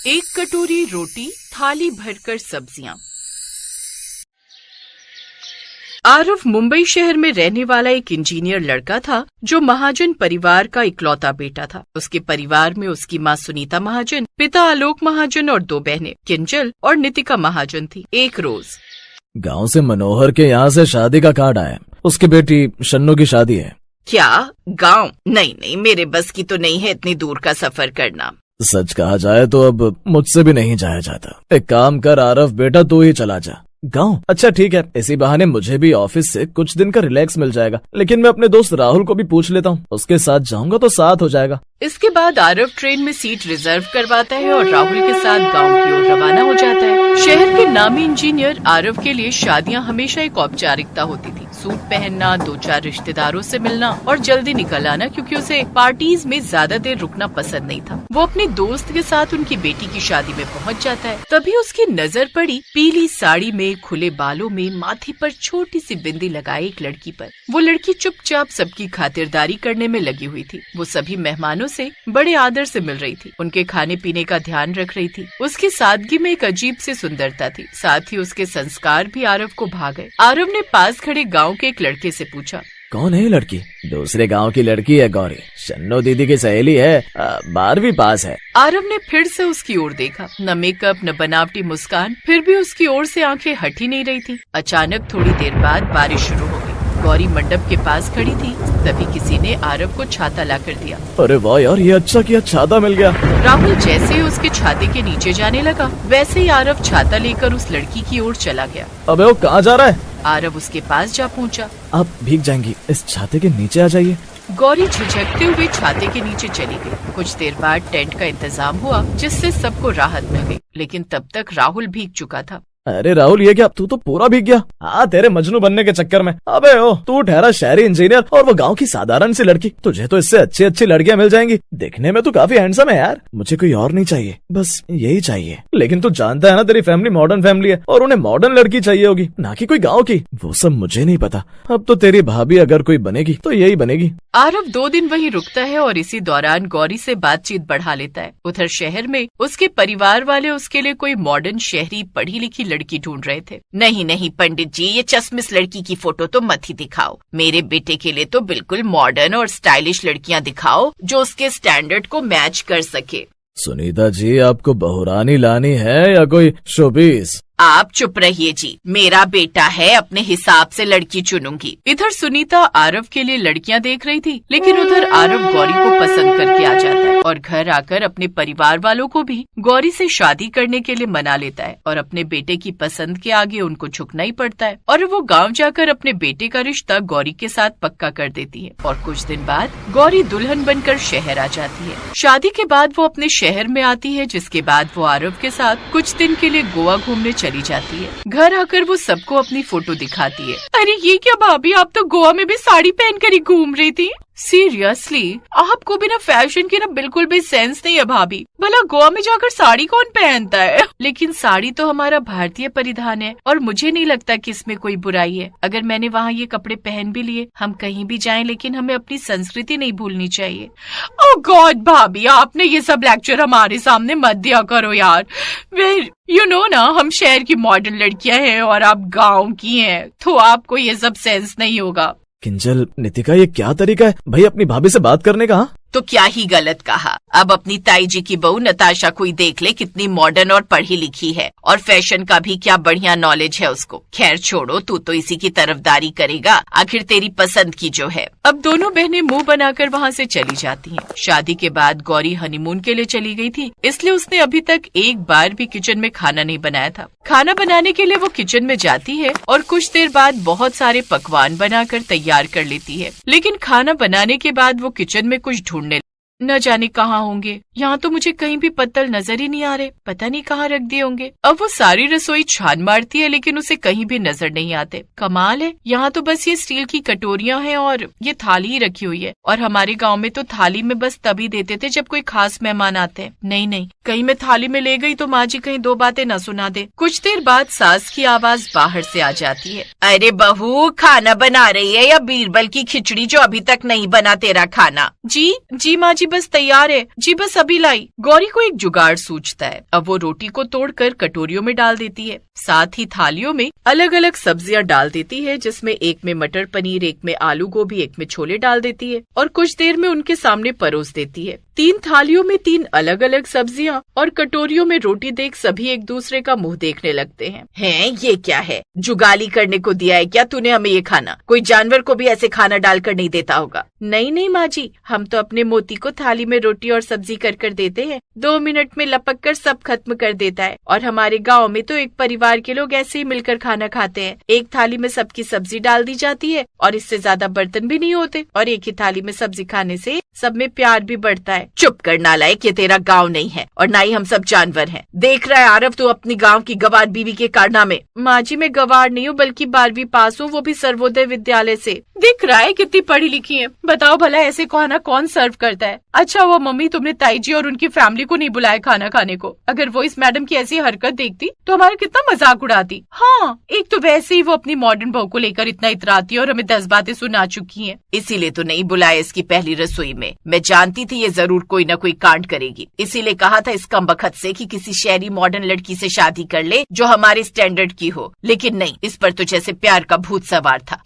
एक कटोरी रोटी, थाली भरकर सब्जियां। आरव मुंबई शहर में रहने वाला एक इंजीनियर लड़का था जो महाजन परिवार का इकलौता बेटा था। उसके परिवार में उसकी माँ सुनीता महाजन, पिता आलोक महाजन और दो बहनें किंजल और नितिका महाजन थी। एक रोज गांव से मनोहर के यहाँ से शादी का कार्ड आया। उसकी बेटी शन्नू की शादी है। क्या गांव? नहीं, मेरे बस की तो नहीं है इतनी दूर का सफर करना। सच कहा जाए तो अब मुझसे भी नहीं जाया जाता। एक काम कर आरव बेटा, तू ही चला जा गांव। अच्छा ठीक है, इसी बहाने मुझे भी ऑफिस से कुछ दिन का रिलैक्स मिल जाएगा। लेकिन मैं अपने दोस्त राहुल को भी पूछ लेता हूँ, उसके साथ जाऊंगा तो साथ हो जाएगा। इसके बाद आरव ट्रेन में सीट रिजर्व करवाता है और राहुल के साथ गांव की ओर रवाना हो जाता है। शहर के नामी इंजीनियर आरव के लिए शादियां हमेशा एक औपचारिकता होती थी। सूट पहनना, दो चार रिश्तेदारों से मिलना और जल्दी निकल आना, क्योंकि उसे पार्टीज में ज्यादा देर रुकना पसंद नहीं था। वो अपने दोस्त के साथ उनकी बेटी की शादी में पहुंच जाता है। तभी उसकी नजर पड़ी पीली साड़ी में, खुले बालों में, माथे पर छोटी सी बिंदी लगाए एक लड़की पर। वो लड़की चुपचाप सबकी खातिरदारी करने में लगी हुई थी। वो सभी मेहमानों से बड़े आदर से मिल रही थी, उनके खाने पीने का ध्यान रख रही थी। उसकी सादगी में एक अजीब सी सुंदरता थी, साथ ही उसके संस्कार भी आरव को भा गए। आरव ने पास खड़े गांव के एक लड़के से पूछा, कौन है ये लड़की? दूसरे गांव की लड़की है गौरी, शन्नो दीदी की सहेली है, 12वीं पास है। आरव ने फिर से उसकी ओर देखा। न मेकअप न बनावटी मुस्कान, फिर भी उसकी ओर से आंखें हट ही नहीं रही थी। अचानक थोड़ी देर बाद बारिश शुरू हो गई। गौरी मंडप के पास खड़ी थी, तभी किसी ने आरव को छाता ला कर दिया। अरे वाह यार, ये अच्छा किया, छाता मिल गया। राहुल जैसे ही उसके छाते के नीचे जाने लगा, वैसे ही आरव छाता लेकर उस लड़की की ओर चला गया। अबे वो कहाँ जा रहा है? आरव उसके पास जा पहुंचा। आप भीग जाएंगी, इस छाते के नीचे आ जाइए। गौरी झिझकते हुए छाते के नीचे चली गई। कुछ देर बाद टेंट का इंतजाम हुआ, जिससे सबको राहत मिल गई, लेकिन तब तक राहुल भीग चुका था। अरे राहुल, ये क्या, तू तो पूरा भीग गया। हाँ, तेरे मजनू बनने के चक्कर में। अबे ओ, तू ठहरा शहरी इंजीनियर और वो गांव की साधारण सी लड़की। तुझे तो इससे अच्छी अच्छी लड़कियां मिल जाएंगी। देखने में तू काफी हैंडसम है यार। मुझे कोई और नहीं चाहिए, बस यही चाहिए। लेकिन तू जानता है ना, तेरी फैमिली मॉडर्न फैमिली है और उन्हें मॉडर्न लड़की चाहिए होगी, ना कि कोई गाँव की। वो सब मुझे नहीं पता। अब तो तेरी भाभी अगर कोई बनेगी तो यही बनेगी। आरव 2 दिन वहीं रुकता है और इसी दौरान गौरी से बातचीत बढ़ा लेता है। उधर शहर में उसके परिवार वाले उसके लिए कोई मॉडर्न शहरी पढ़ी लिखी लड़की ढूंढ रहे थे। नहीं पंडित जी, ये चश्मिश लड़की की फोटो तो मत ही दिखाओ। मेरे बेटे के लिए तो बिल्कुल मॉडर्न और स्टाइलिश लड़कियां दिखाओ, जो उसके स्टैंडर्ड को मैच कर सके। सुनीता जी, आपको बहुरानी लानी है या कोई शोपीस? आप चुप रहिए जी, मेरा बेटा है, अपने हिसाब से लड़की चुनूंगी। इधर सुनीता आरव के लिए लड़कियां देख रही थी, लेकिन उधर आरव गौरी को पसंद करके आ जाता है और घर आकर अपने परिवार वालों को भी गौरी से शादी करने के लिए मना लेता है और अपने बेटे की पसंद के आगे उनको झुकना ही पड़ता है। और वो गाँव जाकर अपने बेटे का रिश्ता गौरी के साथ पक्का कर देती है और कुछ दिन बाद गौरी दुल्हन बनकर शहर आ जाती है। शादी के बाद वो अपने शहर में आती है, जिसके बाद वो आरव के साथ कुछ दिन के लिए गोवा घूमने चली जाती है। घर आकर वो सबको अपनी फोटो दिखाती है। अरे ये क्या भाभी, आप तो गोवा में भी साड़ी पहनकर ही घूम रही थी। सीरियसली, आपको भी ना फैशन की ना बिल्कुल भी सेंस नहीं है भाभी। भला गोवा में जाकर साड़ी कौन पहनता है? लेकिन साड़ी तो हमारा भारतीय परिधान है और मुझे नहीं लगता कि इसमें कोई बुराई है। अगर मैंने वहाँ ये कपड़े पहन भी लिए, हम कहीं भी जाएं, लेकिन हमें अपनी संस्कृति नहीं भूलनी चाहिए। ओह गॉड भाभी, आपने ये सब लेक्चर हमारे सामने मत दिया करो यार। यू नो ना, हम शहर की मॉडर्न लड़कियां हैं और आप गाँव की हैं, तो आपको ये सब सेंस नहीं होगा। किंजल, नितिका, ये क्या तरीका है भाई अपनी भाभी से बात करने का? तो क्या ही गलत कहा। अब अपनी ताई जी की बहू नताशा को ही देख ले, कितनी मॉडर्न और पढ़ी लिखी है और फैशन का भी क्या बढ़िया नॉलेज है उसको। खैर छोड़ो, तू तो इसी की तरफदारी करेगा, आखिर तेरी पसंद की जो है। अब दोनों बहनें मुंह बनाकर वहाँ से चली जाती हैं। शादी के बाद गौरी हनीमून के लिए चली गई थी, इसलिए उसने अभी तक एक बार भी किचन में खाना नहीं बनाया था। खाना बनाने के लिए वो किचन में जाती है और कुछ देर बाद बहुत सारे पकवान बनाकर तैयार कर लेती है। लेकिन खाना बनाने के बाद वो किचन में कुछ ढूंढने न जाने कहाँ होंगे। यहाँ तो मुझे कहीं भी पत्तल नजर ही नहीं आ रहे, पता नहीं कहाँ रख दिए होंगे। अब वो सारी रसोई छान मारती है, लेकिन उसे कहीं भी नजर नहीं आते। कमाल है, यहाँ तो बस ये स्टील की कटोरियां हैं और ये थाली ही रखी हुई है। और हमारे गांव में तो थाली में बस तभी देते थे जब कोई खास मेहमान आते हैं। नहीं, कहीं मैं थाली में ले गई तो माँ जी कहीं 2 बातें न सुना दे। कुछ देर बाद सास की आवाज बाहर से आ जाती है। अरे बहू, खाना बना रही है या बीरबल की खिचड़ी जो अभी तक नहीं बना तेरा खाना? जी माँ जी, बस तैयार है जी, बस अभी लाई। गौरी को एक जुगाड़ सूझता है। अब वो रोटी को तोड़कर कटोरियों में डाल देती है, साथ ही थालियों में अलग अलग सब्जियां डाल देती है, जिसमें एक में मटर पनीर, एक में आलू गोभी, एक में छोले डाल देती है और कुछ देर में उनके सामने परोस देती है। 3 थालियों में 3 अलग अलग सब्जियां और कटोरियों में रोटी देख सभी एक दूसरे का मुंह देखने लगते हैं। ये क्या है? जुगाली करने को दिया है क्या तूने हमें ये खाना? कोई जानवर को भी ऐसे खाना डालकर नहीं देता होगा। नहीं माँ जी, हम तो अपने मोती को थाली में रोटी और सब्जी कर देते हैं। 2 मिनट में लपक कर सब खत्म कर देता है। और हमारे गाँव में तो एक परिवार के लोग ऐसे ही मिलकर खाना खाते हैं। एक थाली में सबकी सब्जी डाल दी जाती है और इससे ज्यादा बर्तन भी नहीं होते, और एक ही थाली में सब्जी खाने से सब में प्यार भी बढ़ता है। चुप कर नालायक, ये तेरा गांव नहीं है और ना ही हम सब जानवर हैं। देख रहा है आरव तू अपनी गांव की गवार बीवी के कारनामे? माँ जी, मैं गवार नहीं हूँ बल्कि 12वीं पास हूँ, वो भी सर्वोदय विद्यालय से। दिख रहा है कितनी पढ़ी लिखी है। बताओ भला ऐसे खाना कौन सर्व करता है? अच्छा वो मम्मी, तुमने ताई जी और उनकी फैमिली को नहीं बुलाया खाना खाने को? अगर वो इस मैडम की ऐसी हरकत देखती तो हमारा कितना मजाक उड़ाती। हाँ, एक तो वैसे ही वो अपनी मॉडर्न बहू को लेकर इतना इतराती है और हमें 10 बातें सुना चुकी है। इसीलिए तो नहीं बुलाया इसकी पहली रसोई में। मैं जानती थी ये जरूर कोई न कोई कांड करेगी, इसीलिए कहा था इस कमबख्त से कि किसी शहरी मॉडर्न लड़की से शादी कर ले जो हमारे स्टैंडर्ड की हो, लेकिन नहीं, इस पर तो जैसे प्यार का भूत सवार था।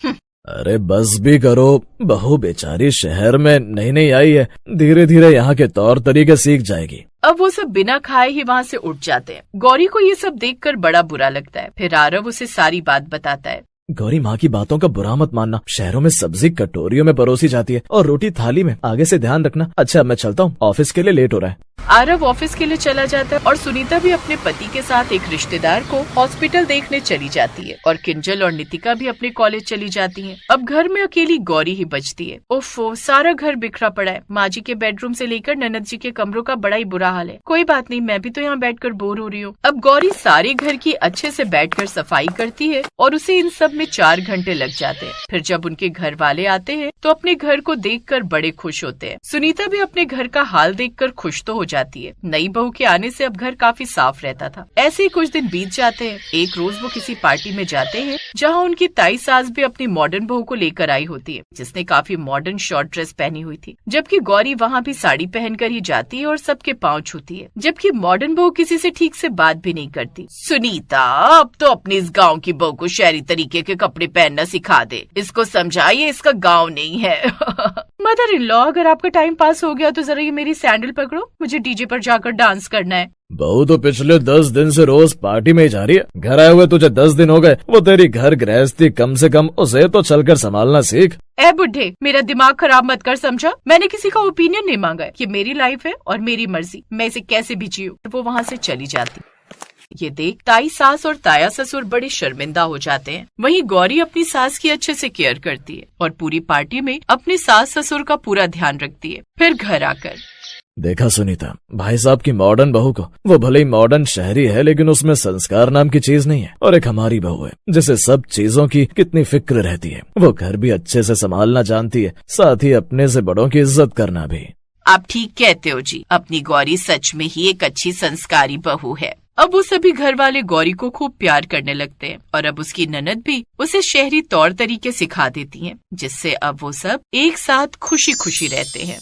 अरे बस भी करो, बहू बेचारी शहर में नहीं आई है, धीरे धीरे यहाँ के तौर तरीके सीख जाएगी। अब वो सब बिना खाए ही वहाँ से उठ जाते हैं। गौरी को ये सब देखकर बड़ा बुरा लगता है। फिर आरव उसे सारी बात बताता है। गौरी, माँ की बातों का बुरा मत मानना। शहरों में सब्जी कटोरियों में परोसी जाती है और रोटी थाली में। आगे से ध्यान रखना। अच्छा, मैं चलता हूँ, ऑफिस के लिए लेट हो रहा है। आरव ऑफिस के लिए चला जाता है और सुनीता भी अपने पति के साथ एक रिश्तेदार को हॉस्पिटल देखने चली जाती है और किंजल और नितिका भी अपने कॉलेज चली जाती हैं। अब घर में अकेली गौरी ही बचती है। ओफो, सारा घर बिखरा पड़ा है। माँ जी के बेडरूम से लेकर ननद जी के कमरों का बड़ा ही बुरा हाल है। कोई बात नहीं, मैं भी तो यहाँ बैठकर बोर हो रही हूँ। अब गौरी सारे घर की अच्छे से बैठकर सफाई करती है और उसे इन सब में 4 घंटे लग जाते हैं। फिर जब उनके घर वाले आते हैं तो अपने घर को देखकर बड़े खुश होते हैं। सुनीता भी अपने घर का हाल देखकर खुश तो हो जाती है। नई बहू के आने से अब घर काफी साफ रहता था। ऐसे ही कुछ दिन बीत जाते हैं। एक रोज वो किसी पार्टी में जाते हैं जहाँ उनकी ताई सास भी अपनी मॉडर्न बहू को लेकर आई होती है, जिसने काफी मॉडर्न शॉर्ट ड्रेस पहनी हुई थी, जबकि गौरी वहाँ भी साड़ी पहनकर ही जाती है और सबके पाँव छूती है, जबकि मॉडर्न बहू किसी से ठीक से बात भी नहीं करती। सुनीता, अब तो अपनी इस गाँव की बहू को शहरी तरीके के कपड़े पहनना सिखा दे। इसको समझाइए इसका गाँव नहीं है। मदर इन लॉ, अगर आपका टाइम पास हो गया तो जरा ये मेरी सैंडल पकड़ो, मुझे डीजे पर जाकर डांस करना है। बहू तो पिछले 10 दिन से रोज पार्टी में ही जा रही है। घर आए हुए तुझे 10 दिन हो गए। वो तेरी घर गृहस्थी, कम से कम उसे तो चलकर संभालना सीख। ए बुढ़े, मेरा दिमाग खराब मत कर, समझा? मैंने किसी का ओपिनियन नहीं मांगा है। ये मेरी लाइफ है और मेरी मर्जी, मैं इसे कैसे भी जीऊं। तो वो वहाँ से चली जाती। ये देख ताई सास और ताया ससुर बड़े शर्मिंदा हो जाते हैं। वहीं गौरी अपनी सास की अच्छे से केयर करती है और पूरी पार्टी में अपने सास ससुर का पूरा ध्यान रखती है। फिर घर आकर देखा सुनीता, भाई साहब की मॉडर्न बहू को, वो भले ही मॉडर्न शहरी है लेकिन उसमें संस्कार नाम की चीज नहीं है। और एक हमारी बहू है जिसे सब चीजों की कितनी फिक्र रहती है। वो घर भी अच्छे से संभालना जानती है, साथ ही अपने से बड़ों की इज्जत करना भी। आप ठीक कहते हो जी, अपनी गौरी सच में ही एक अच्छी संस्कारी बहू है। अब वो सभी घर वाले गौरी को खूब प्यार करने लगते हैं और अब उसकी ननद भी उसे शहरी तौर तरीके सिखा देती हैं, जिससे अब वो सब एक साथ खुशी खुशी रहते हैं।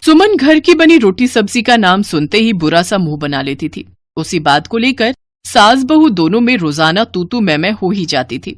सुमन घर की बनी रोटी सब्जी का नाम सुनते ही बुरा सा मुंह बना लेती थी। उसी बात को लेकर सास बहू दोनों में रोजाना तू मैं हो ही जाती थी।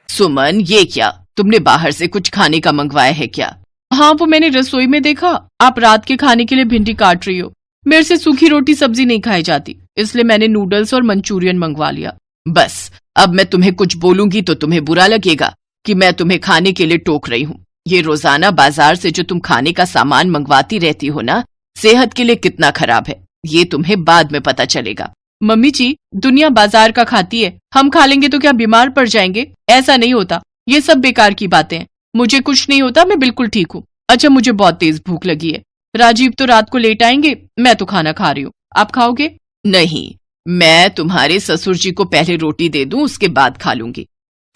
सुमन, ये क्या, तुमने बाहर से कुछ खाने का मंगवाया है क्या? हाँ, वो मैंने रसोई में देखा, आप रात के खाने के लिए भिंडी काट रही हो। मेरे से सूखी रोटी सब्जी नहीं खाई जाती, इसलिए मैंने नूडल्स और मंचूरियन मंगवा लिया। बस, अब मैं तुम्हें कुछ बोलूंगी तो तुम्हें बुरा लगेगा कि मैं तुम्हें खाने के लिए टोक रही हूँ। ये रोजाना बाजार से जो तुम खाने का सामान मंगवाती रहती हो ना, सेहत के लिए कितना खराब है, ये तुम्हें बाद में पता चलेगा। मम्मी जी, दुनिया बाजार का खाती है, हम खा लेंगे तो क्या बीमार पड़ जाएंगे? ऐसा नहीं होता, ये सब बेकार की बातें हैं। मुझे कुछ नहीं होता, मैं बिल्कुल ठीक हूँ। अच्छा, मुझे बहुत तेज भूख लगी है। राजीव तो रात को लेट आएंगे, मैं तो खाना खा रही हूँ, आप खाओगे? नहीं, मैं तुम्हारे ससुर जी को पहले रोटी दे दूं, उसके बाद खा लूंगी।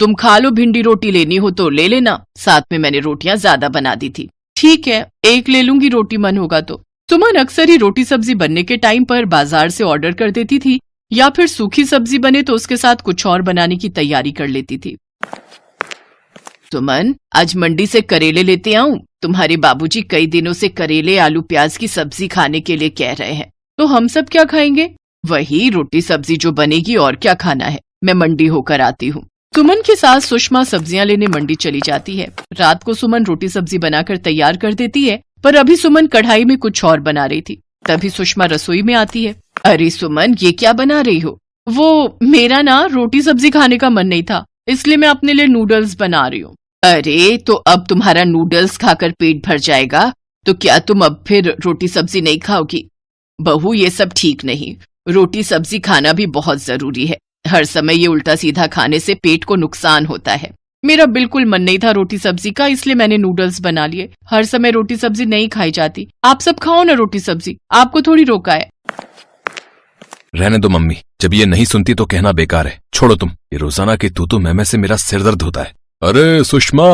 तुम खा लो, भिंडी रोटी लेनी हो तो ले लेना, साथ में मैंने रोटियां ज्यादा बना दी थी। ठीक है, एक ले लूंगी, रोटी मन होगा तो। सुमन अक्सर ही रोटी सब्जी बनने के टाइम पर बाजार से ऑर्डर कर देती थी, या फिर सूखी सब्जी बने तो उसके साथ कुछ और बनाने की तैयारी कर लेती थी। सुमन, आज मंडी से करेले लेते आऊं? तुम्हारे बाबूजी कई दिनों से करेले आलू प्याज की सब्जी खाने के लिए कह रहे हैं। तो हम सब क्या खाएंगे? वही रोटी सब्जी जो बनेगी, और क्या खाना है। मैं मंडी होकर आती हूँ। सुमन की सास सुषमा सब्जियां लेने मंडी चली जाती है। रात को सुमन रोटी सब्जी बनाकर तैयार कर देती है, पर अभी सुमन कढ़ाई में कुछ और बना रही थी। तभी सुषमा रसोई में आती है। अरे सुमन, ये क्या बना रही हो? वो मेरा ना रोटी सब्जी खाने का मन नहीं था, इसलिए मैं अपने लिए नूडल्स बना रही हूँ। अरे तो अब तुम्हारा नूडल्स खाकर पेट भर जाएगा, तो क्या तुम अब फिर रोटी सब्जी नहीं खाओगी? बहू, ये सब ठीक नहीं। रोटी सब्जी खाना भी बहुत जरूरी है। हर समय ये उल्टा सीधा खाने से पेट को नुकसान होता है। मेरा बिल्कुल मन नहीं था रोटी सब्जी का, इसलिए मैंने नूडल्स बना लिए। हर समय रोटी सब्जी नहीं खाई जाती। आप सब खाओ ना रोटी सब्जी, आपको थोड़ी रोका है। रहने दो मम्मी, जब ये नहीं सुनती तो कहना बेकार है। छोड़ो तुम, ये रोजाना की तू मैं से मेरा सिर दर्द होता है। अरे सुषमा,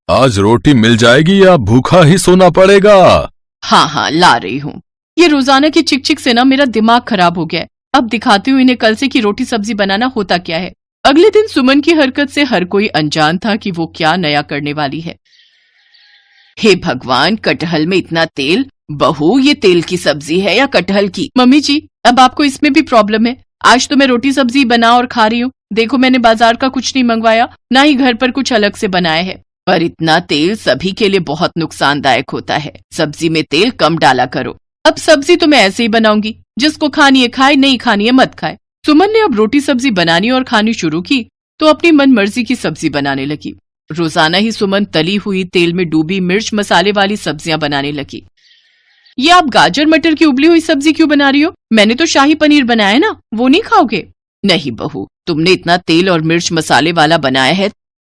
आज रोटी मिल जाएगी या भूखा ही सोना पड़ेगा? हाँ, ला रही हूँ। ये रोजाना की चिक चिक से ना मेरा दिमाग खराब हो गया है। अब दिखाती हूँ इन्हें कल से कि रोटी सब्जी बनाना होता क्या है। अगले दिन सुमन की हरकत से हर कोई अनजान था कि वो क्या नया करने वाली है। हे भगवान, कटहल में इतना तेल। बहू, ये तेल की सब्जी है या कटहल की? मम्मी जी, अब आपको इसमें भी प्रॉब्लम है। आज तो मैं रोटी सब्जी बना और खा रही हूँ। देखो, मैंने बाजार का कुछ नहीं मंगवाया, ना ही घर पर कुछ अलग से बनाया है। पर इतना तेल सभी के लिए बहुत नुकसानदायक होता है। सब्जी में तेल कम डाला करो। अब सब्जी तो मैं ऐसे ही बनाऊंगी, जिसको खानी है खाए, नहीं खानी है मत खाए। सुमन ने अब रोटी सब्जी बनानी और खानी शुरू की तो अपनी मन मर्जी की सब्जी बनाने लगी। रोजाना ही सुमन तली हुई तेल में डूबी मिर्च मसाले वाली सब्जियां बनाने लगी। ये आप गाजर मटर की उबली हुई सब्जी क्यों बना रही हो? मैंने तो शाही पनीर बनाया ना, वो नहीं खाओगे? नहीं बहू, तुमने इतना तेल और मिर्च मसाले वाला बनाया है।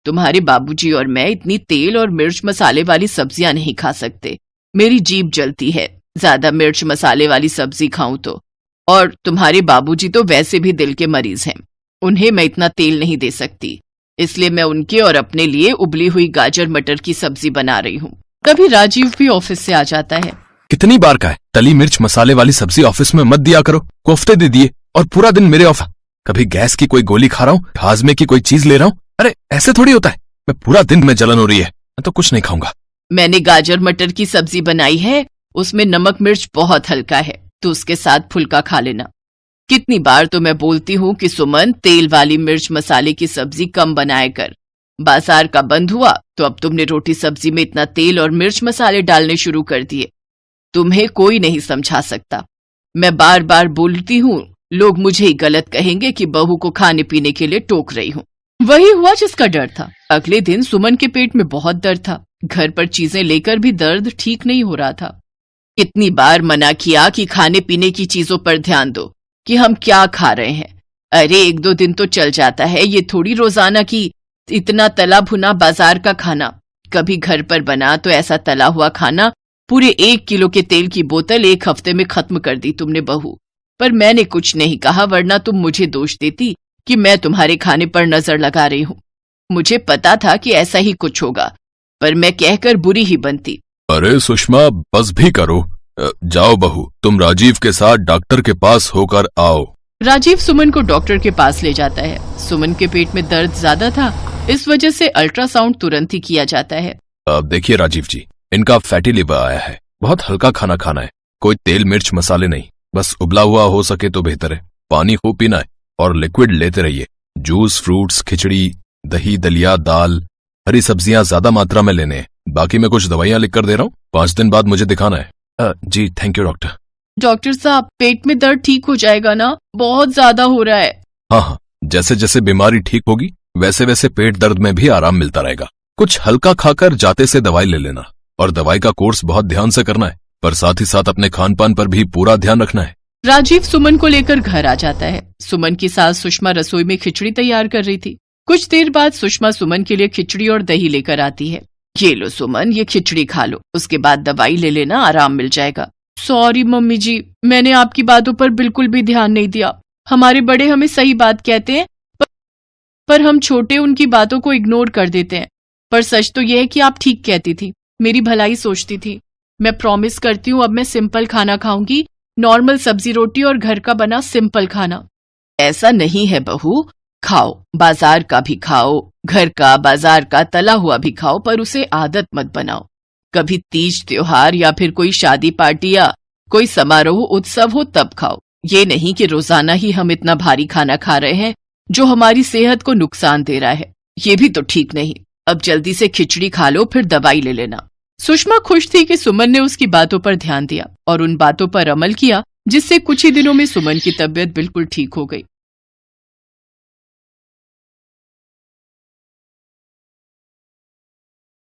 तुम्हारे बाबूजी और मैं इतनी तेल और मिर्च मसाले वाली सब्जियां नहीं खा सकते। मेरी जीभ जलती है ज्यादा मिर्च मसाले वाली सब्जी खाऊं तो। और तुम्हारे बाबूजी तो वैसे भी दिल के मरीज हैं, उन्हें मैं इतना तेल नहीं दे सकती। इसलिए मैं उनके और अपने लिए उबली हुई गाजर मटर की सब्जी बना रही हूँ। तभी राजीव भी ऑफिस से आ जाता है। कितनी बार का है, तली मिर्च मसाले वाली सब्जी ऑफिस में मत दिया करो। कोफ्ते दे दिए और पूरा दिन मेरे ऑफिस। कभी गैस की कोई गोली खा रहा हूँ, हाजमे की कोई चीज ले रहा हूँ। अरे ऐसे थोड़ी होता है। मैं पूरा दिन में जलन हो रही है, मैं तो कुछ नहीं खाऊंगा। मैंने गाजर मटर की सब्जी बनाई है, उसमें नमक मिर्च बहुत हल्का है, तो उसके साथ फुल्का खा लेना। कितनी बार तो मैं बोलती हूँ कि सुमन, तेल वाली मिर्च मसाले की सब्जी कम बनाया कर। बाजार का बंद हुआ तो अब तुमने रोटी सब्जी में इतना तेल और मिर्च मसाले डालने शुरू कर दिए। तुम्हें कोई नहीं समझा सकता। मैं बार बार बोलती हूँ, लोग मुझे ही गलत कहेंगे कि बहू को खाने पीने के लिए टोक रही हूँ। वही हुआ जिसका डर था। अगले दिन सुमन के पेट में बहुत दर्द था। घर पर चीजें लेकर भी दर्द ठीक नहीं हो रहा था। कितनी बार मना किया कि खाने पीने की चीजों पर ध्यान दो, कि हम क्या खा रहे हैं। अरे 1-2 दिन तो चल जाता है, ये थोड़ी रोजाना की इतना तला भुना बाजार का खाना। कभी घर पर बना तो ऐसा तला हुआ खाना, पूरे 1 किलो के तेल की बोतल 1 हफ्ते में खत्म कर दी तुमने बहू। पर मैंने कुछ नहीं कहा, वरना तुम मुझे दोष देती कि मैं तुम्हारे खाने पर नजर लगा रही हूँ। मुझे पता था कि ऐसा ही कुछ होगा, पर मैं कहकर बुरी ही बनती। अरे सुषमा, बस भी करो। जाओ बहू, तुम राजीव के साथ डॉक्टर के पास होकर आओ। राजीव सुमन को डॉक्टर के पास ले जाता है। सुमन के पेट में दर्द ज्यादा था, इस वजह से अल्ट्रासाउंड तुरंत ही किया जाता है। अब देखिए राजीव जी, इनका फैटी लिवर आया है। बहुत हल्का खाना खाना है, कोई तेल मिर्च मसाले नहीं, बस उबला हुआ हो सके तो बेहतर है। पानी खूब पीना है और लिक्विड लेते रहिए। जूस, फ्रूट्स, खिचड़ी, दही, दलिया, दाल, हरी सब्जियां ज्यादा मात्रा में लेने हैं। बाकी मैं कुछ दवाइयां लिख कर दे रहा हूँ, 5 दिन बाद मुझे दिखाना है। जी थैंक यू डॉक्टर। डॉक्टर साहब, पेट में दर्द ठीक हो जाएगा ना? बहुत ज्यादा हो रहा है। हाँ, जैसे जैसे बीमारी ठीक होगी वैसे वैसे पेट दर्द में भी आराम मिलता रहेगा। कुछ हल्का खाकर जाते से दवाई ले लेना, और दवाई का कोर्स बहुत ध्यान से करना है, पर साथ ही साथ अपने खान पान पर भी पूरा ध्यान रखना है। राजीव सुमन को लेकर घर आ जाता है। सुमन की सास सुषमा रसोई में खिचड़ी तैयार कर रही थी। कुछ देर बाद सुषमा सुमन के लिए खिचड़ी और दही लेकर आती है। ये लो सुमन, ये खिचड़ी खा लो, उसके बाद दवाई ले लेना, आराम मिल जाएगा। सॉरी मम्मी जी, मैंने आपकी बातों पर बिल्कुल भी ध्यान नहीं दिया। हमारे बड़े हमें सही बात कहते हैं, पर हम छोटे उनकी बातों को इग्नोर कर देते हैं। पर सच तो यह है कि आप ठीक कहती थी, मेरी भलाई सोचती थी। मैं प्रॉमिस करती हूँ अब मैं सिंपल खाना खाऊंगी, नॉर्मल सब्जी रोटी और घर का बना सिंपल खाना। ऐसा नहीं है बहू, खाओ, बाजार का भी खाओ, घर का बाजार का तला हुआ भी खाओ, पर उसे आदत मत बनाओ। कभी तीज त्योहार या फिर कोई शादी पार्टी या कोई समारोह उत्सव हो तब खाओ। ये नहीं कि रोजाना ही हम इतना भारी खाना खा रहे हैं जो हमारी सेहत को नुकसान दे रहा है। ये भी तो ठीक नहीं। अब जल्दी से खिचड़ी खा लो, फिर दवाई ले लेना। सुषमा खुश थी कि सुमन ने उसकी बातों पर ध्यान दिया और उन बातों पर अमल किया, जिससे कुछ ही दिनों में सुमन की तबीयत बिल्कुल ठीक हो गई।